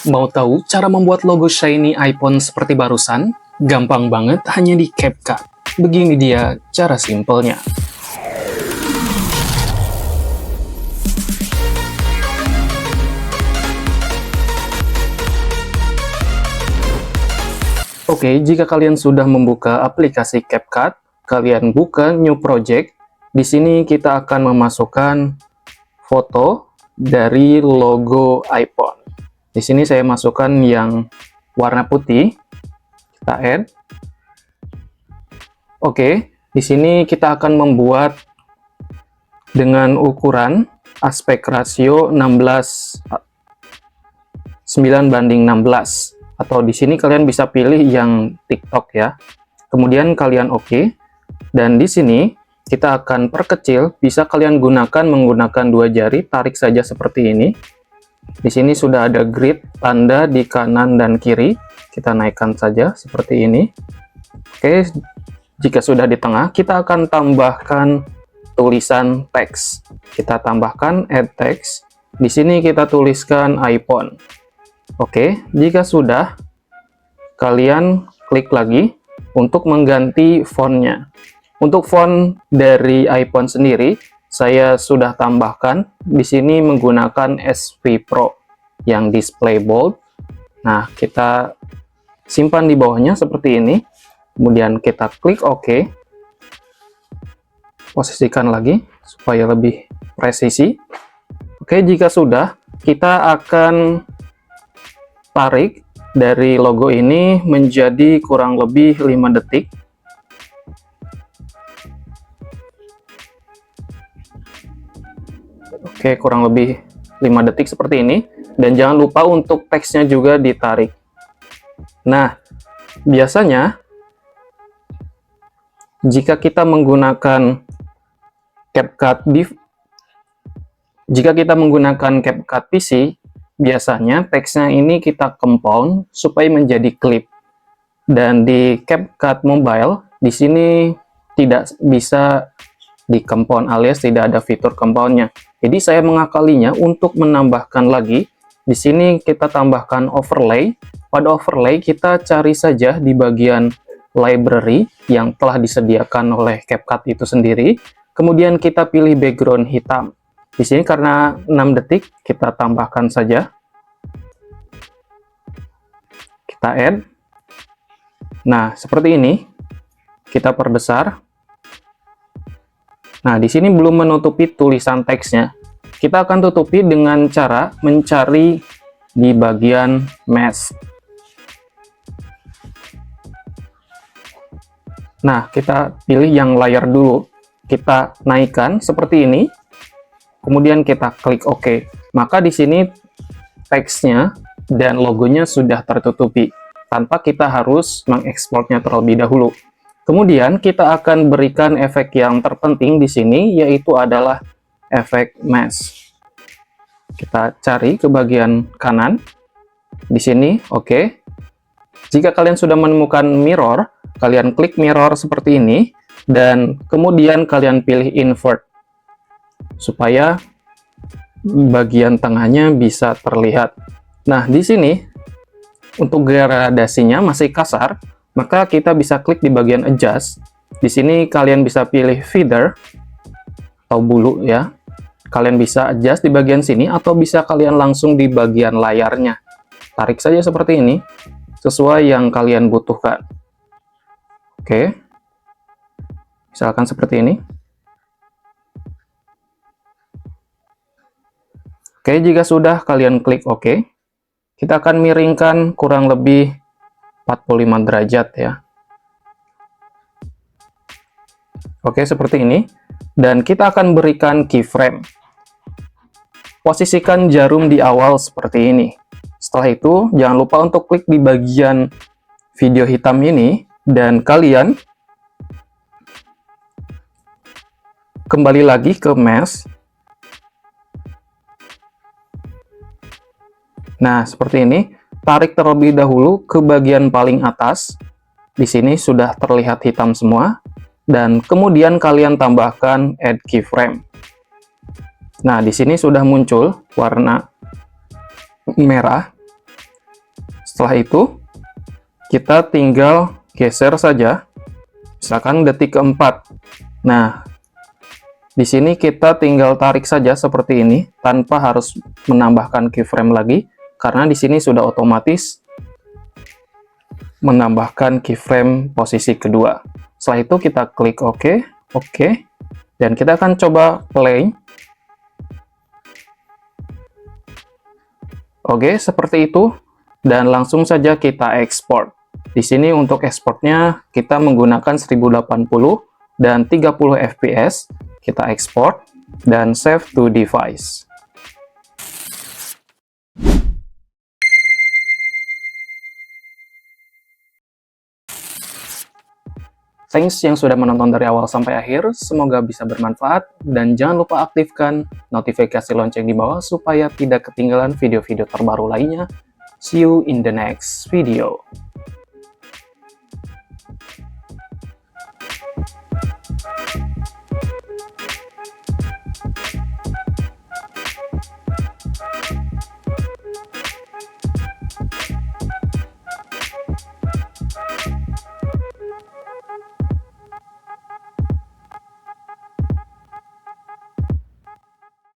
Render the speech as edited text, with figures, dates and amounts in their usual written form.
Mau tahu cara membuat logo shiny iPhone seperti barusan? Gampang banget, hanya di CapCut. Begini dia cara simpelnya. Oke, jika kalian sudah membuka aplikasi CapCut, kalian buka New Project. Di sini kita akan memasukkan foto dari logo iPhone. Di sini saya masukkan yang warna putih. Kita add. Oke, di sini kita akan membuat dengan ukuran aspek rasio 9:16 atau di sini kalian bisa pilih yang TikTok ya. Kemudian kalian oke. Dan di sini kita akan perkecil, bisa kalian gunakan menggunakan dua jari, tarik saja seperti ini. Di sini sudah ada grid tanda di kanan dan kiri. Kita naikkan saja seperti ini. Oke, jika sudah di tengah, kita akan tambahkan tulisan teks. Kita tambahkan add text. Di sini kita tuliskan iPhone. Oke, jika sudah, kalian klik lagi untuk mengganti fontnya. Untuk font dari iPhone sendiri, saya sudah tambahkan di sini menggunakan SV Pro yang display bold. Nah, kita simpan di bawahnya seperti ini. Kemudian kita klik OK. Posisikan lagi supaya lebih presisi. Oke, jika sudah, kita akan tarik dari logo ini menjadi kurang lebih 5 detik. Oke, kurang lebih 5 detik seperti ini. Dan jangan lupa untuk teksnya juga ditarik. Nah, biasanya jika kita menggunakan CapCut PC, biasanya teksnya ini kita compound supaya menjadi klip. Dan di CapCut Mobile, di sini tidak bisa di compound alias tidak ada fitur compoundnya. Jadi saya mengakalinya untuk menambahkan lagi. Di sini kita tambahkan overlay. Pada overlay kita cari saja di bagian library yang telah disediakan oleh CapCut itu sendiri. Kemudian kita pilih background hitam. Di sini karena 6 detik kita tambahkan saja. Kita add. Nah, seperti ini. Kita perbesar. Nah, di sini belum menutupi tulisan teksnya. Kita akan tutupi dengan cara mencari di bagian mask. Nah, kita pilih yang layar dulu. Kita naikkan seperti ini. Kemudian kita klik OK. Maka di sini teksnya dan logonya sudah tertutupi tanpa kita harus mengekspornya terlebih dahulu. Kemudian kita akan berikan efek yang terpenting di sini, yaitu adalah efek mask. Kita cari ke bagian kanan. Di sini, oke. Jika kalian sudah menemukan mirror, kalian klik mirror seperti ini, dan kemudian kalian pilih invert, supaya bagian tengahnya bisa terlihat. Nah, di sini, untuk gradasinya masih kasar, maka kita bisa klik di bagian adjust. Di sini kalian bisa pilih feather atau bulu ya. Kalian bisa adjust di bagian sini atau bisa kalian langsung di bagian layarnya. Tarik saja seperti ini sesuai yang kalian butuhkan. Oke. Misalkan seperti ini. Oke, jika sudah kalian klik OK. Kita akan miringkan kurang lebih 45 derajat ya. Oke, seperti ini. Dan kita akan berikan keyframe. Posisikan jarum di awal seperti ini. Setelah itu, jangan lupa untuk klik di bagian video hitam ini. Dan kalian kembali lagi ke mask. Nah, seperti ini. Tarik terlebih dahulu ke bagian paling atas. Di sini sudah terlihat hitam semua. Dan kemudian kalian tambahkan add keyframe. Nah, di sini sudah muncul warna merah. Setelah itu, kita tinggal geser saja, misalkan detik keempat. Nah, di sini kita tinggal tarik saja seperti ini, tanpa harus menambahkan keyframe lagi, karena di sini sudah otomatis menambahkan keyframe posisi kedua. Setelah itu kita klik OK, dan kita akan coba play. Oke, seperti itu, dan langsung saja kita ekspor. Di sini untuk ekspornya kita menggunakan 1080 dan 30 fps. Kita ekspor dan save to device. Thanks yang sudah menonton dari awal sampai akhir, semoga bisa bermanfaat, dan jangan lupa aktifkan notifikasi lonceng di bawah supaya tidak ketinggalan video-video terbaru lainnya. See you in the next video.